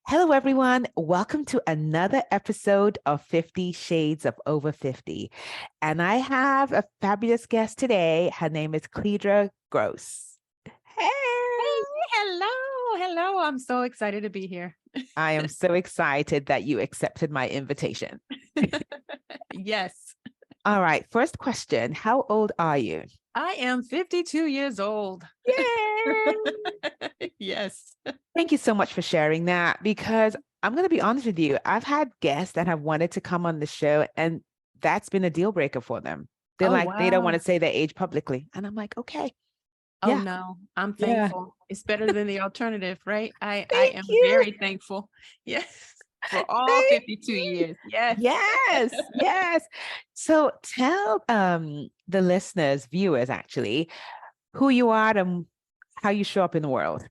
Hello, everyone. Welcome to another episode of 50 Shades of Over 50. And I have a fabulous guest today. Her name is Cledra Gross. Hey, Hey, hello. I'm so excited to be here. I am so excited that you accepted my invitation. Yes, All right, first question. How old are you? I am 52 years old. Yay! Yes. Thank you so much for sharing that because I'm going to be honest with you. I've had guests that have wanted to come on the show, and that's been a deal breaker for them. They're Oh, like, they don't want wow. to say their age publicly. And I'm like, okay, Oh, yeah, no, I'm yeah. thankful. It's better than the alternative, right? I Thank am you. very thankful. Yes. For all Thank 52 years. Yes. Yes, yes. So tell the listeners, viewers actually, who you are and how you show up in the world.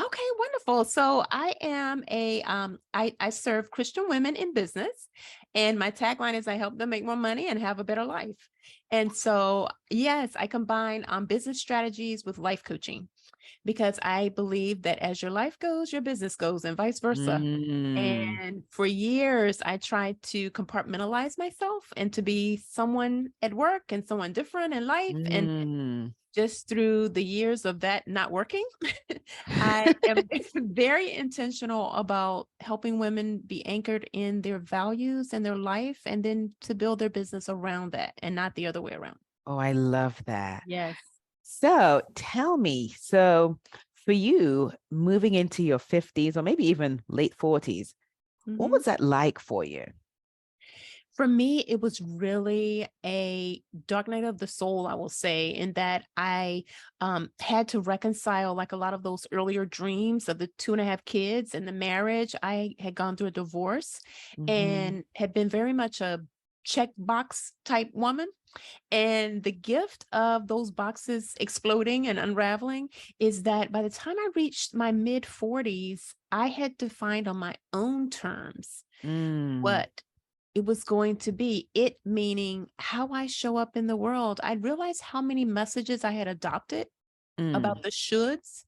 Okay, wonderful. So I am I serve Christian women in business, and my tagline is I help them make more money and have a better life. And so, yes, I combine business strategies with life coaching because I believe that as your life goes, your business goes, and vice versa. Mm, And for years, I tried to compartmentalize myself and to be someone at work and someone different in life. And mm. just through the years of that not working, I am very intentional about helping women be anchored in their values and their life, and then to build their business around that and not the other way around. Oh, I love that. Yes. So tell me, so for you moving into your 50s or maybe even late 40s, what Mhm. was that like for you? For me, it was really a dark night of the soul, I will say, in that I had to reconcile like a lot of those earlier dreams of the 2.5 kids and the marriage. I had gone through a divorce Mhm. and had been very much a checkbox type woman. And the gift of those boxes exploding and unraveling is that by the time I reached my mid 40s, I had to find on my own terms Mm, what it was going to be, it meaning how I show up in the world. I realized how many messages I had adopted mm, about the shoulds.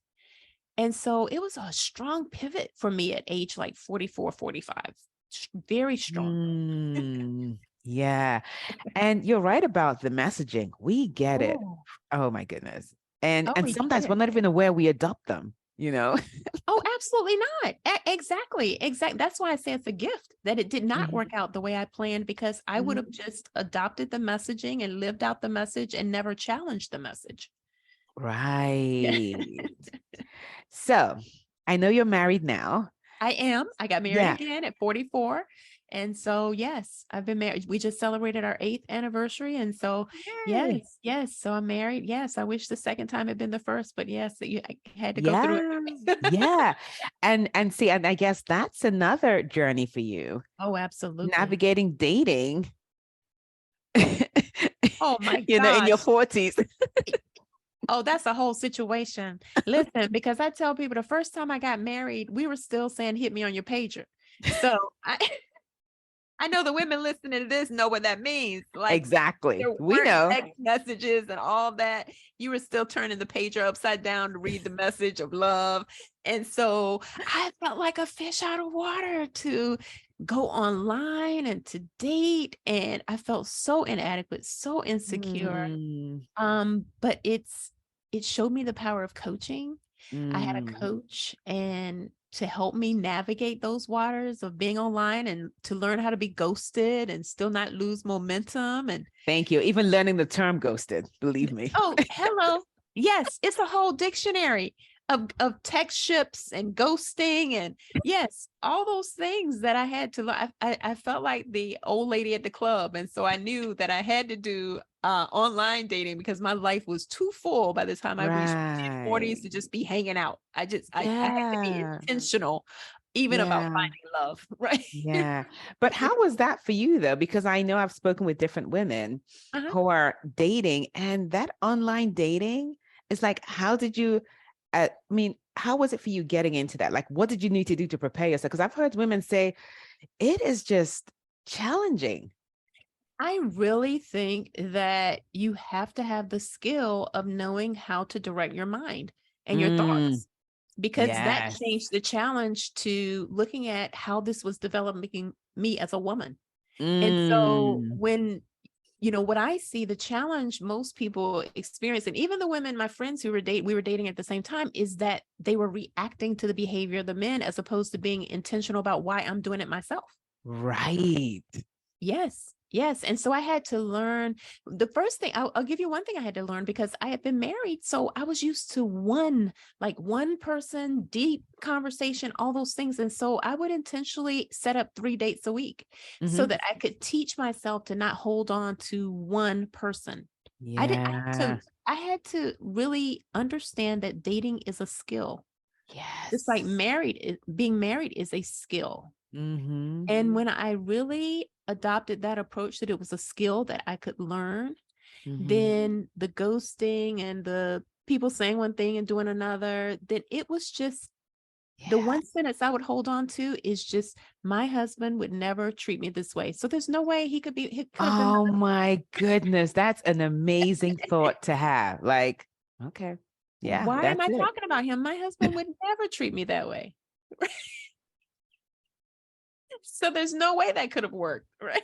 And so it was a strong pivot for me at age like 44, 45. Very strong. yeah. And you're right about the messaging. We get it. Oh, Oh my goodness. oh, And we get sometimes we're it. not even aware we adopt them, you know? Oh, absolutely not. Exactly. Exactly. That's why I say it's a gift that it did not Mhm, work out the way I planned because I would have mhm. just adopted the messaging and lived out the message and never challenged the message. Yeah. Right. So I know you're married now. I am. I got married Yeah. again at 44. And so, yes, I've been married. We just celebrated our 8th anniversary. And so, Yay. yes. So I'm married. Yes. I wish the second time had been the first, but yes, I had to go through Yeah. it. Yeah. And see, and I guess that's another journey for you, Oh, absolutely. navigating dating, Oh my in your gosh. 40s. Oh, that's a whole situation. Listen, because I tell people the first time I got married, we were still saying hit me on your pager. So I I know the women listening to this know what that means. Like Exactly. there We weren't know. text messages and all that. You were still turning the pager upside down to read the message of love. And so I felt like a fish out of water to go online and to date. And I felt so inadequate, so insecure. Mm, But it showed me the power of coaching. I had a mm. coach and to help me navigate those waters of being online and to learn how to be ghosted and still not lose momentum. And Thank you. Even learning the term ghosted, believe me. oh, hello. Yes, it's a whole dictionary of text ships and ghosting and yes, all those things that I had to learn. I felt like the old lady at the club. And so I knew that I had to do online dating because my life was too full by the time I reached my mid 40s Right. to just be hanging out. I had to be Yeah. intentional even about Yeah. finding love, right? Yeah. But how was that for you though? Because I know I've spoken with different women Uh-huh. who are dating, and that online dating is like, how did you, I mean, how was it for you getting into that? Like, what did you need to do to prepare yourself? Because I've heard women say it is just challenging. I really think that you have to have the skill of knowing how to direct your mind and your Mm, thoughts. because that Yes. changed the challenge to looking at how this was developing me as a woman. And so Mm. when, what I see, the challenge most people experience, and even the women, my friends who we were dating at the same time, is that they were reacting to the behavior of the men as opposed to being intentional about why I'm doing it myself. Right. Yes. Yes. And so I had to learn the first thing. I'll give you one thing I had to learn because I had been married. So I was used to one person, deep conversation, all those things. And so I would intentionally set up 3 dates a week so Mhm. that I could teach myself to not hold on to one person. Yeah. I had to really understand that dating is a skill. Just like Yes. being married is a skill. Mhm. And when I really adopted that approach, that it was a skill that I could learn, Mhm. then the ghosting and the people saying one thing and doing another, then it was just the Yeah. one sentence I would hold on to is just, my husband would never treat me this way. So there's no way he could have been Oh my goodness, that's an amazing thought to have. Like, okay. Yeah, why am that's I it. talking about him? My husband would never treat me that way. So there's no way that could have worked, right?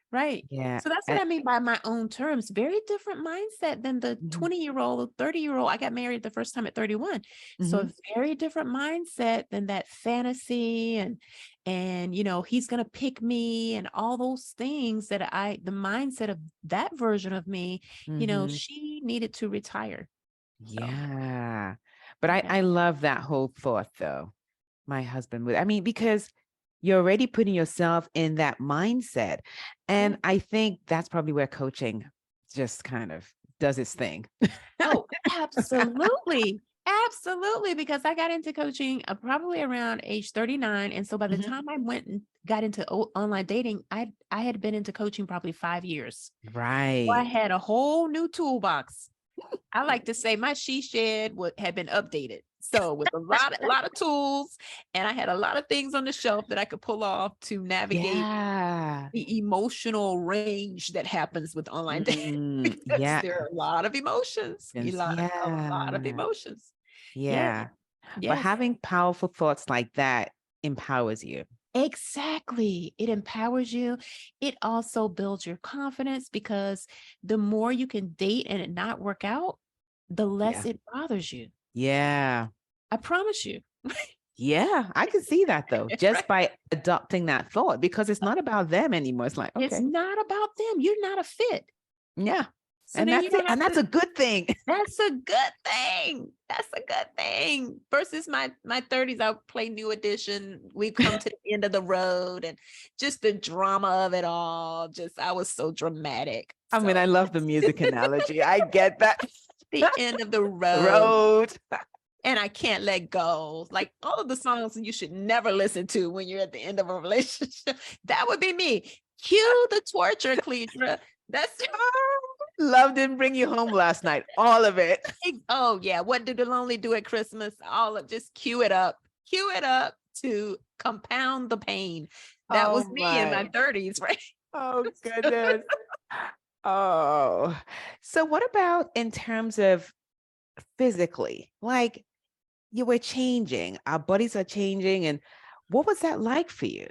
Right. Yeah. So that's what I mean by my own terms. Very different mindset than the Mhm. 20-year-old, 30-year-old. I got married the first time at 31. So Mhm. a very different mindset than that fantasy and he's gonna pick me and all those things that the mindset of that version of me, Mhm. she needed to retire. So Yeah. But I yeah. I love that whole thought though. My husband would. I mean, because you're already putting yourself in that mindset. Yeah. And I think that's probably where coaching just kind of does its thing. Oh, absolutely. Absolutely. Because I got into coaching probably around age 39. And so by the Mhm. time I went and got into online dating, I had been into coaching probably 5 years. So I Right. had a whole new toolbox. I like to say my she shed had been updated. So with a lot of tools, and I had a lot of things on the shelf that I could pull off to navigate Yeah. the emotional range that happens with online dating because Yeah. there are a lot of emotions, a lot of Yeah. emotions. Yes, Yeah. But yes, having powerful thoughts like that empowers you. exactly. It empowers you. It also builds your confidence because the more you can date and it not work out, the less Yeah. it bothers you. Yeah. I promise you. Yeah. I can see that though, just Right? by adopting that thought, because it's not about them anymore. It's like, It's okay, not about them. You're not a fit. yeah. So And then you that's it. don't have And that's to. a good thing. That's a good thing. That's a good thing. Versus my 30s, I'll play New Edition. We've come to the end of the road and just the drama of it all. Just I was so dramatic. I mean, So I love the music analogy. I get that. the end of the road. Road. And I can't let go. Like all of the songs you should never listen to when you're at the end of a relationship. That would be me. Cue the torture, Cledra. That's Love didn't bring you home last night. All of it. oh yeah. What did the lonely do at Christmas? All of just cue it up. Cue it up to compound the pain. That was Oh me in my my. 30s, right? Oh goodness. Oh. So what about in terms of physically? Like you were changing, our bodies are changing. And what was that like for you?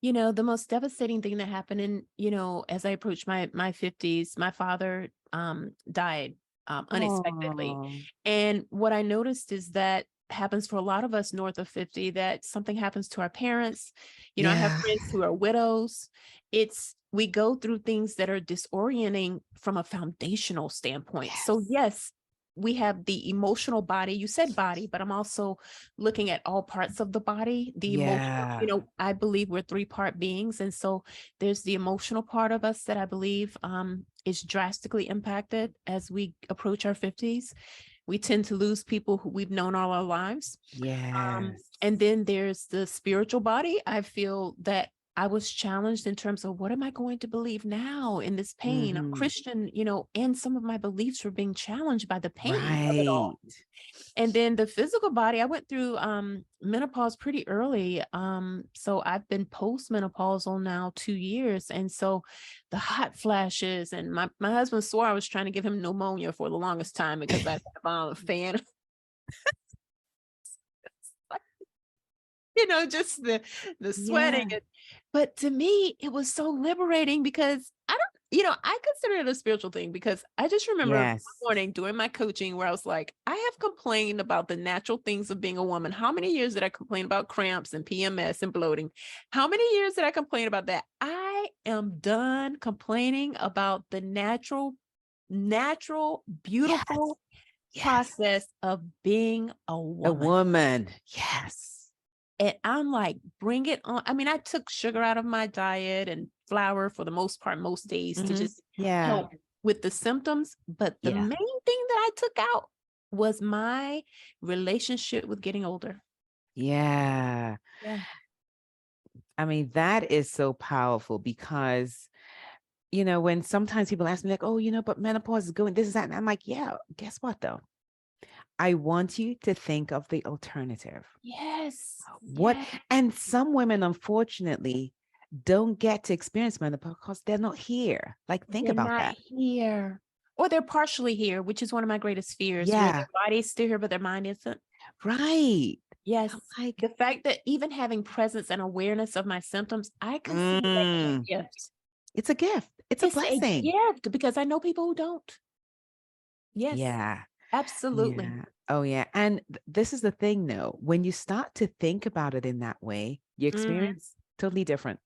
The most devastating thing that happened as I approached my 50s, my father died unexpectedly. Oh, And what I noticed is that happens for a lot of us north of 50, that something happens to our parents. I have yeah. friends who are widows. We go through things that are disorienting from a foundational standpoint. So Yes. yes, we have the emotional body. You said body, but I'm also looking at all parts of the body, the emotional, Yeah. I believe we're three-part beings. And so there's the emotional part of us that I believe is drastically impacted as we approach our 50s. We tend to lose people who we've known all our lives. Yes. And then there's the spiritual body. I feel that I was challenged in terms of what am I going to believe now in this pain? I'm Hmm. Christian, and some of my beliefs were being challenged by the pain of it Right. all. And then the physical body, I went through menopause pretty early. So I've been postmenopausal now 2 years. And so the hot flashes, and my husband swore I was trying to give him pneumonia for the longest time because I have a fan Just the sweating. Yeah. But to me, it was so liberating because I consider it a spiritual thing because I just remember one Yes. morning during my coaching where I was like, I have complained about the natural things of being a woman. How many years did I complain about cramps and PMS and bloating? How many years did I complain about that? I am done complaining about the natural, Yes. beautiful Yes. process of being a A woman. woman. Yes. And I'm like, bring it on. I mean, I took sugar out of my diet and flour for the most part, most days to just Yeah. help with the symptoms. But the Yeah. main thing that I took out was my relationship with getting older. Yeah. Yeah. I mean, that is so powerful because, when sometimes people ask me like, oh, but menopause is going, this is that. And I'm like, yeah, guess what though? I want you to think of the alternative. Yes. What, Yeah. and some women, unfortunately, don't get to experience menopause because they're not here. Like, think They're about not that. here. Or they're partially here, which is one of my greatest fears, where Yeah. their body is still here, but their mind isn't. Right. Yes. I'm like, The fact that even having presence and awareness of my symptoms, I consider that a mm, gift. it's a gift. It's a It's a blessing. gift because I know people who don't. Yes, Yeah. absolutely. Yeah. Oh, yeah. And this is the thing, though. When you start to think about it in that way, your Mhm. experience totally different.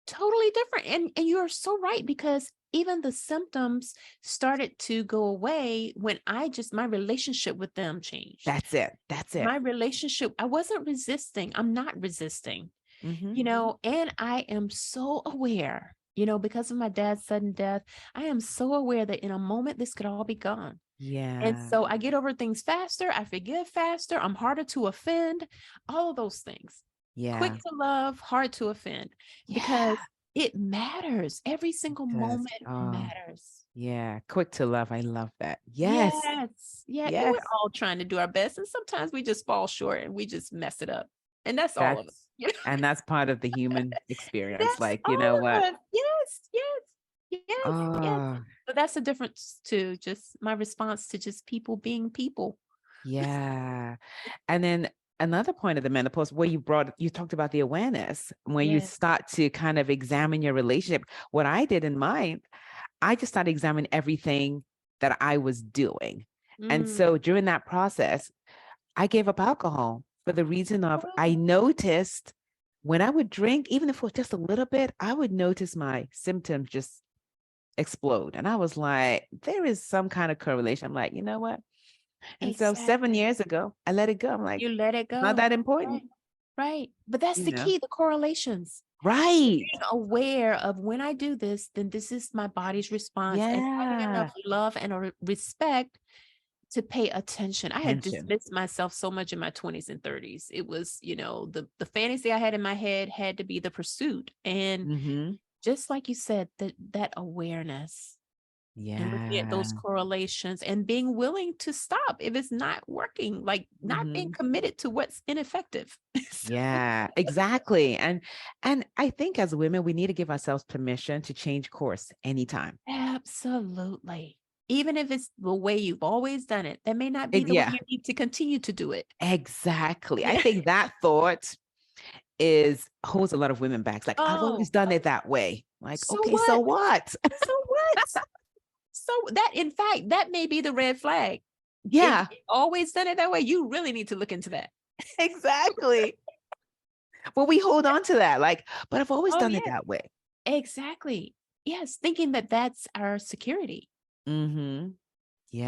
Totally different. And you're so right because even the symptoms started to go away when my relationship with them changed. That's it. That's it. My relationship, I wasn't resisting. I'm not resisting, Mm-hmm. and I am so aware, because of my dad's sudden death, I am so aware that in a moment this could all be gone. And Yeah. so I get over things faster. I forgive faster. I'm harder to offend, all of those things. Quick Yeah. to love, hard to offend, Yeah. because it matters. Every It single does. moment Oh, matters. yeah. Quick to love. I love that. Yes. Yes. Yeah. And we're Yes. all trying to do our best. And sometimes we just fall short and we just mess it up. And that's all of That's, us. and that's part of the human experience. That's Like, you know all what? of us. Yes. Yes. Yes. Yes. Oh, So that's the difference to just my response to just people being people. yeah. And then another point of the menopause where you talked about the awareness, where you Yes. start to kind of examine your relationship. What I did in mine, I just started examining everything that I was doing. And Mm. so during that process, I gave up alcohol for the reason of I noticed when I would drink, even if it was just a little bit, I would notice my symptoms just explode. And I was like, there is some kind of correlation. I'm like, you know what? And so 7 years Exactly. ago, I let it go. I'm like, You let it not go. that important, Right. Right. But that's you the know? key, the correlations. Right. Being aware of when I do this, then this is my body's response, and having enough Yeah. love and respect to pay attention. I had Tension. dismissed myself so much in my 20s and 30s. It was, the fantasy I had in my head had to be the pursuit. And Mm-hmm. just like you said, that awareness and looking at those Yeah. correlations and being willing to stop if it's not working, like not being Mm-hmm. committed to what's ineffective. So, Yeah, exactly. And I think as women, we need to give ourselves permission to change course anytime. absolutely. Even if it's the way you've always done it, that may not be the way Yeah, you need to continue to do it. exactly. I Yeah. think that thought is holds a lot of women back. It's like, I've always Oh, done it that way. Like, so okay, so what? what? So what? So that, in fact, that may be the red flag. If Yeah, you always done it that way, you really need to look into that. exactly. But we hold on to that, like, but I've always Oh, done it yeah, that way. exactly. Yes, thinking that that's our security, Mm-hmm.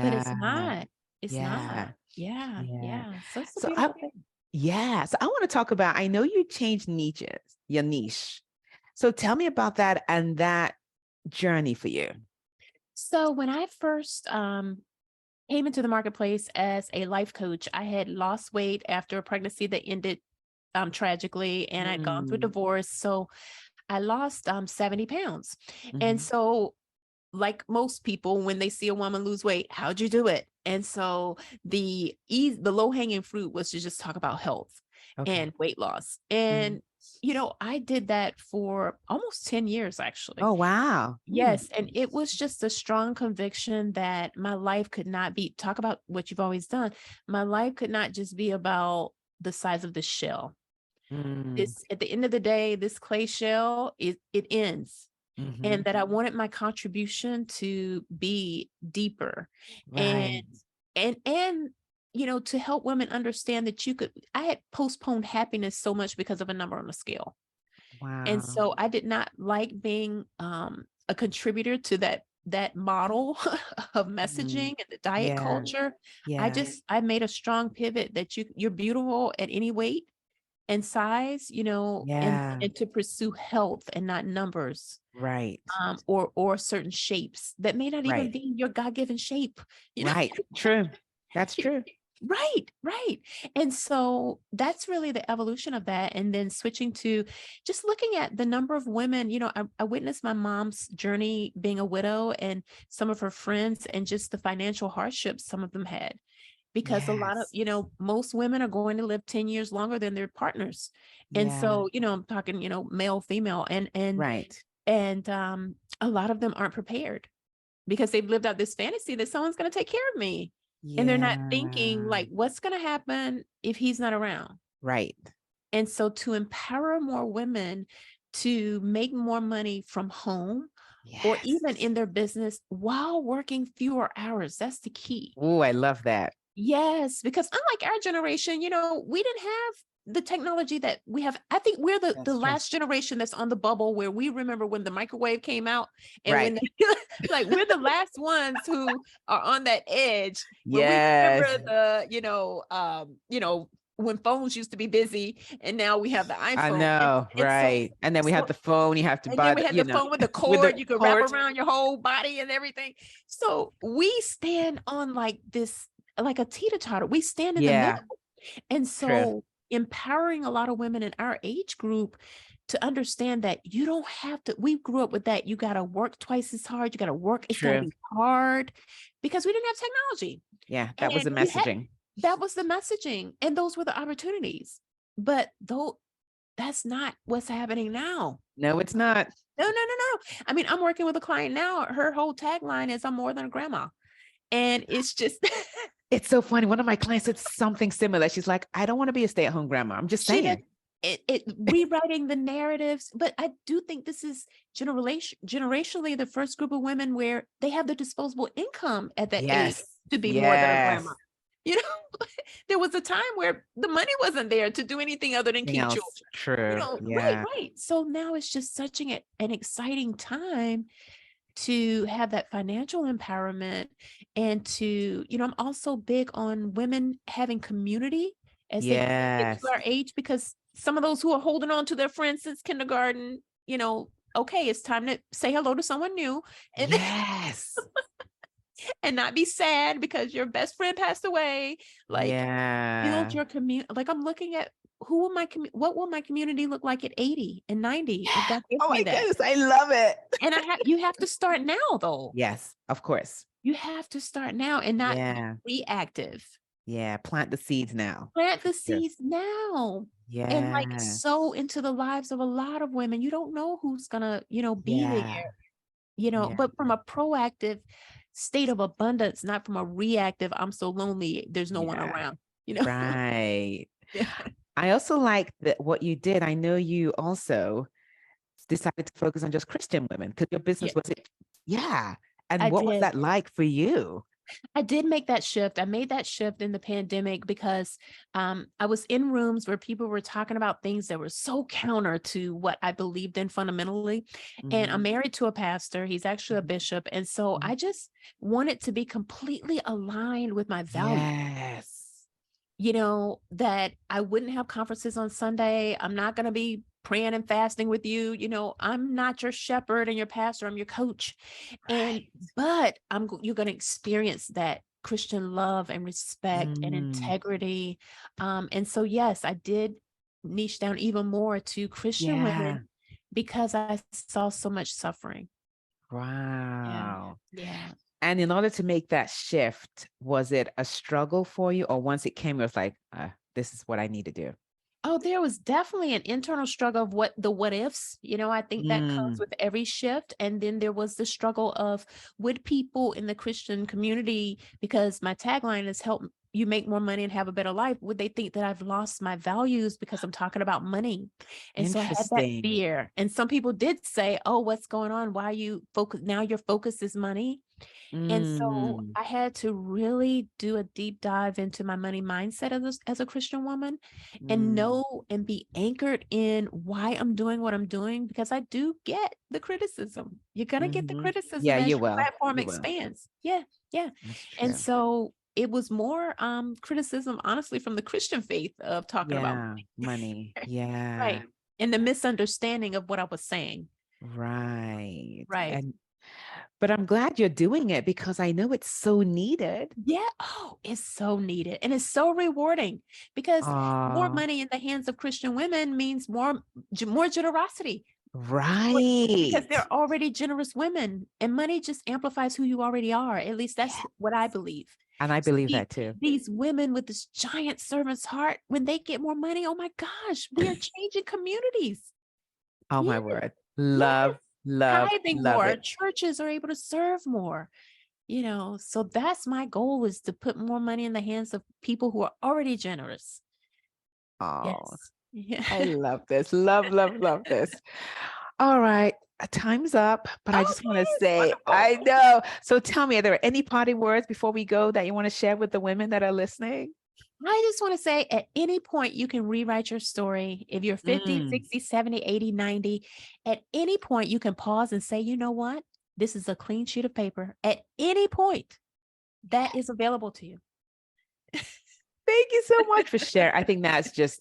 but it's Yeah, not. It's not. yeah, Yeah, yeah. yeah. So it's a So I beautiful thing. Yeah. So I want to talk about, I know you changed niches, your niche. So tell me about that and that journey for you. So when I first came into the marketplace as a life coach, I had lost weight after a pregnancy that ended tragically, and I'd gone through Mm, divorce. So I lost 70 pounds. And mhm. so, like most people, when they see a woman lose weight, how'd you do it? And so the low hanging fruit was to just talk about health Okay. and weight loss. And Mhm. I did that for almost 10 years, actually. Oh, wow. Yes, and it was just a strong conviction that my life could not be, talk about what you've always done. My life could not just be about the size of the shell. Mm, This, at the end of the day, this clay shell, it ends. mhm. And that I wanted my contribution to be deeper, and Right. and to help women understand that I had postponed happiness so much because of a number on the scale. And Wow. so I did not like being a contributor to that model of messaging Mhm. and the diet Yeah. culture. Yeah. I made a strong pivot that you're beautiful at any weight and size, Yeah. and to pursue health and not numbers, Right. or certain shapes that may not even Right. be your God-given shape, you know. Right. True. That's true. Right, right. And so that's really the evolution of that. And then switching to just looking at the number of women, I witnessed my mom's journey being a widow and some of her friends and just the financial hardships some of them had. Because a lot of, Yes. most women are going to live 10 years longer than their partners. And Yeah. so, I'm talking, male, female, Right. and a lot of them aren't prepared because they've lived out this fantasy that someone's going to take care of me. And they're not thinking Yeah. like, what's going to happen if he's not around? Right. And so to empower more women to make more money from home or Yes. even in their business while working fewer hours, that's the key. Oh, I love that. Yes, because unlike our generation, we didn't have the technology that we have. I think we're the That's true. last generation that's on the bubble where we remember when the microwave came out and Right. when like we're the last ones who are on that edge where we Yes. remember the, when phones used to be busy and now we have the I iPhone. And, know. and so Right. And then we have so the phone. You have to and then buy we the, had the phone with the with the cord you could wrap cord. around your whole body and everything. So we stand on like this, like a teeter-totter. We stand in the Yeah. middle. And True. so empowering a lot of women in our age group to understand that you don't have to, we grew up with that. You got to work twice as hard. You got to work. It's got to True. be hard because we didn't have technology. Yeah. That was And the messaging. that was the messaging. And those were the opportunities. But though that's not what's happening now. No, it's not. No, no, no, no. I mean, I'm working with a client now. Her whole tagline is I'm more than a grandma. And it's just It's so funny. One of my clients said something similar. She's like, I don't want to be a stay-at-home grandma. I'm just she does saying. it rewriting the narratives. But I do think this is generationally the first group of women where they have the disposable income at that age Yes. to be more than a Yes. grandma. You know, there was a time where the money wasn't there to do anything other than Anything keep else? children. True. Right, Yeah. right. So now it's just such an exciting time to have that financial empowerment and to, I'm also big on women having community as they get to Yes. our age, because some of those who are holding on to their friends since kindergarten, okay, it's time to say hello to someone new and Yes. and not be sad because your best friend passed away. Like build Yeah. your community. Like I'm looking at what will my community look like at 80 and 90 if God gives Oh me my that. goodness. I love it. And you have to start now though. Yes, of course. You have to start now and not be Yeah. reactive. Yeah. Plant the seeds now. Plant For the sure. seeds now and like Yeah. sow into the lives of a lot of women. You don't know who's gonna, be Yeah. there, Yeah. but from a proactive state of abundance, not from a reactive, I'm so lonely, there's no one Yeah. around. Right. Yeah. I also like that what you did. I know you also decided to focus on just Christian women because your Yeah, business was it. Yeah. And I what was did. that like for you? I did make that shift. I made that shift in the pandemic because I was in rooms where people were talking about things that were so counter to what I believed in fundamentally. And I'm Mhm. married to a pastor. He's actually a Mhm. bishop. And so Mhm. I just wanted to be completely aligned with my values. Yes. That I wouldn't have conferences on Sunday. I'm not going to be praying and fasting with you. I'm not your shepherd and your pastor. I'm your coach. And, Right. but you're going to experience that Christian love and respect and Mm. integrity. And so, yes, I did niche down even more to Christian Yeah. women because I saw so much suffering. Yeah. Wow. Yeah. And in order to make that shift, was it a struggle for you? Or once it came, it was like, this is what I need to do? Oh, there was definitely an internal struggle of what ifs. I think that comes Mm, with every shift. And then there was the struggle of would people in the Christian community, because my tagline is help you make more money and have a better life, would they think that I've lost my values because I'm talking about money? And so I had that interesting. fear. And some people did say, oh, what's going on? Why you focus now? Your focus is money. And so Mm, I had to really do a deep dive into my money mindset as a Christian woman, and mm, know and be anchored in why I'm doing what I'm doing, because I do get the criticism. You're going to get the hmm. criticism Yeah, as you your will. platform You will. expands. Yeah, yeah. That's And true. so it was more criticism, honestly, from the Christian faith of talking about Yeah, money. money. Yeah, Right. And the misunderstanding of what I was saying. right. Right. And but I'm glad you're doing it because I know it's so needed. Yeah. Oh, it's so needed. And it's so rewarding, because more Oh, money in the hands of Christian women means more generosity. More- Because right. they're already generous women, and money just amplifies who you already are. At least that's Yeah. what I believe. And I So believe that too. these women with this giant servant's heart, when they get more money, oh my gosh, we are changing communities. Oh Yeah. my word. Yes. Love, love, Tithing love more. it. Churches are able to serve more. So that's my goal, is to put more money in the hands of people who are already generous. Oh, Yes. Yeah. I love this. Love, love, love this. All right. Time's up, but I just want to Okay, it's say, wonderful. I know. So tell me, are there any parting words before we go that you want to share with the women that are listening? I just want to say, at any point you can rewrite your story. If you're 50, Mm, 60, 70, 80, 90, at any point you can pause and say, you know what? This is a clean sheet of paper. At any point, that is available to you. thank you so much for sharing. I think that's just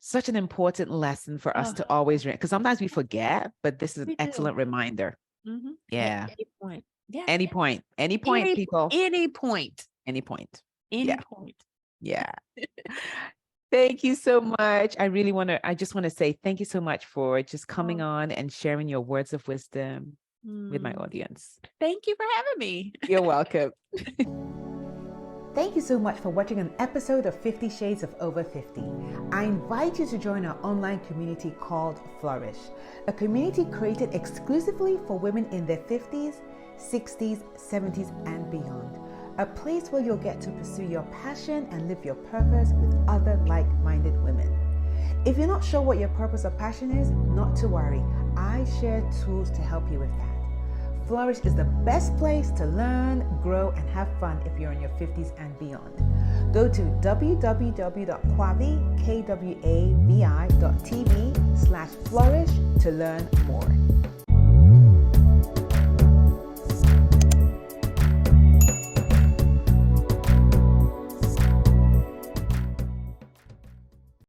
such an important lesson for us Oh, to always remember because sometimes we forget, but this is an we do. excellent reminder. At Yeah. any point. Yeah. Any point, people, Any point. any point. Any Yeah. point. Yeah. Thank you so much. I just want to say thank you so much for just coming Oh, on and sharing your words of wisdom with my mm. audience. Thank you for having me. You're welcome. Thank you so much for watching an episode of 50 Shades of Over 50. I invite you to join our online community called Flourish, a community created exclusively for women in their 50s, 60s, 70s, and beyond. A place where you'll get to pursue your passion and live your purpose with other like-minded women. If you're not sure what your purpose or passion is, not to worry. I share tools to help you with that. Flourish is the best place to learn, grow, and have fun if you're in your 50s and beyond. Go to www.kwavi.tv/flourish to learn more.